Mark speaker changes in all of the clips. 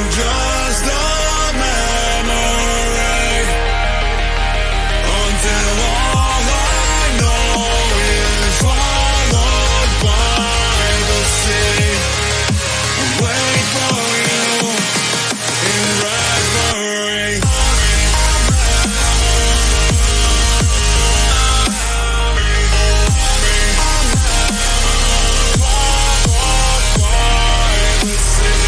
Speaker 1: just a memory until all I know is swallowed by the sea. I wait for you in reverie. Swallowed by the sea.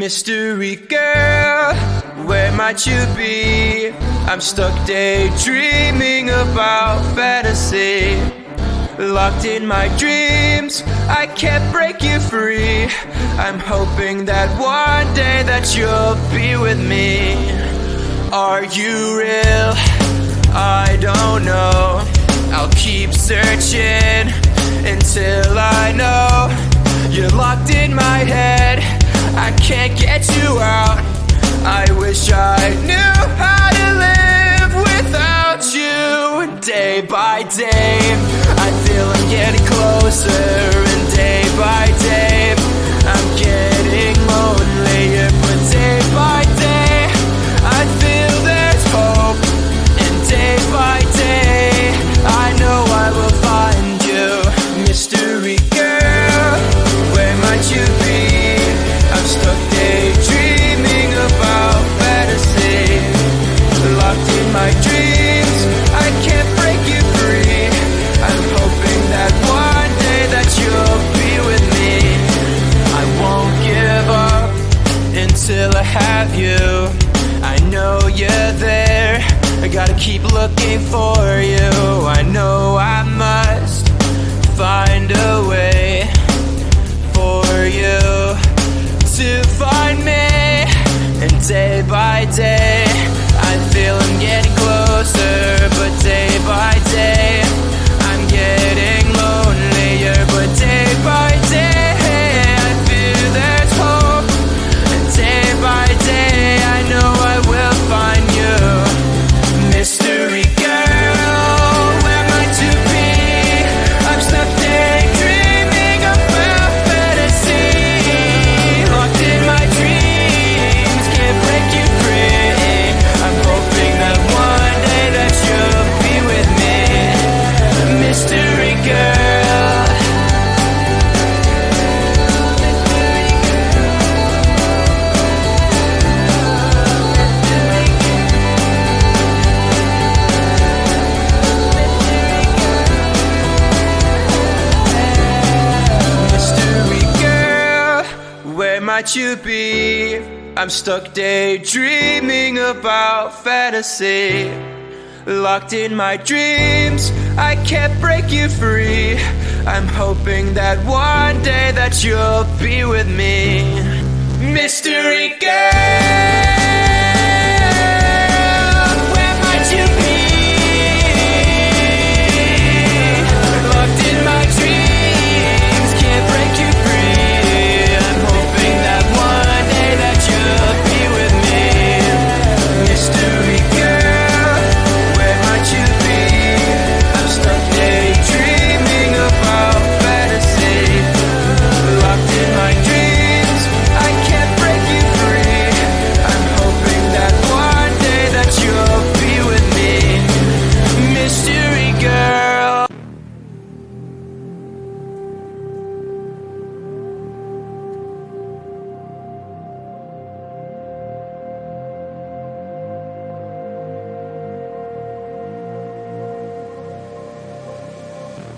Speaker 1: Mystery girl, where might you be? I'm stuck daydreaming about fantasy. Locked in my dreams, I can't break you free. I'm hoping that one day that you'll be with me. Are you real? I don't know. I'll keep searching until I know. You're locked in my head, I can't get you out. I wish I knew how to live without you. Day by day, I feel I'm getting closer, and day by day, I'm getting lonelier. But day by day, I feel there's hope, and day by day, I know I will find you. Mystery girl, where might you be? I'm stuck daydreaming about fantasy. Locked in my dreams, I can't break you free. I'm hoping that one day that you'll be with me. I won't give up until I have you. I know you're there, I gotta keep looking for you. I know I must find a way for you to find me. And day by day, I feel I'm getting closer. But day by day, I'm getting lonelier. But day by day, I feel there's hope. And day by day, I know I will find you. Mystery girl, where might you be? I'm stuck daydreaming about fantasy. Locked in my dreams, can't break you free. I'm hoping that one day that you'll be with me. Mystery girl. Mystery girl, where might you be? I'm stuck daydreaming about fantasy. Locked in my dreams, I can't break you free. I'm hoping that one day that you'll be with me. Mystery girl, where might you be? Locked in my dreams, can't break you free. I'm hoping that one day that you'll be with me. Mystery girl, where might you be? I'm stuck daydreaming about fantasy. Locked in my dreams, I can't break you free. I'm hoping that one day that you'll be with me. Mystery girl.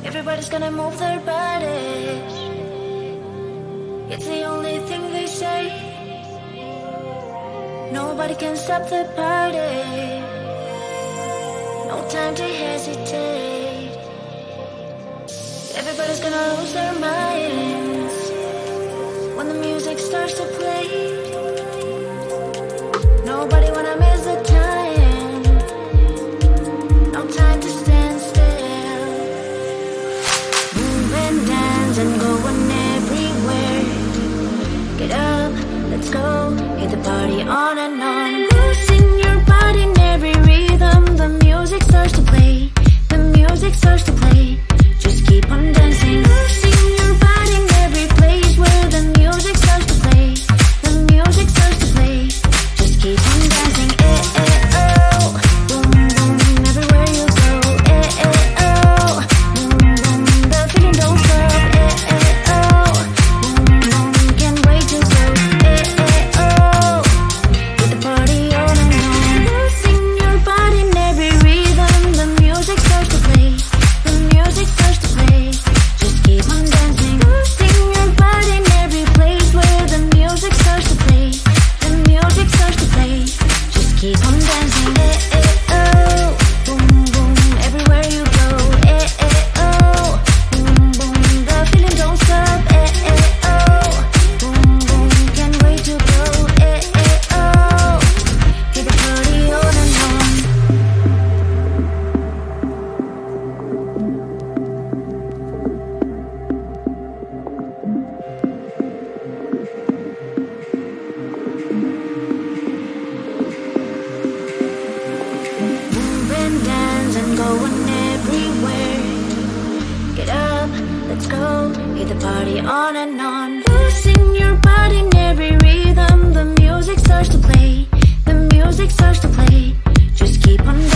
Speaker 2: Everybody's gonna move their bodies. It's the only thing they say. Nobody can stop the party. No time to hesitate. Everybody's gonna lose their minds when the music starts to play. Nobody wanna miss the time. No time to stand still. Move and dance and going everywhere. Get up, let's go, hit the party on and on. Losing your body in every rhythm. The music starts to play. The music starts to play. Just keep on dancing. Losing your body in every place where the music starts to play. The music starts to play. Just keep on dancing. Eh, eh, oh. Boom, boom, everywhere you go. Eh, eh, oh. Boom, boom, the feeling don't stop. Eh, eh, oh. Boom, boom, can't wait to go. Eh, eh, oh. Hit the party the party on and on. Losing your body in every rhythm. The music starts to play. The music starts to play. Just keep on dancing.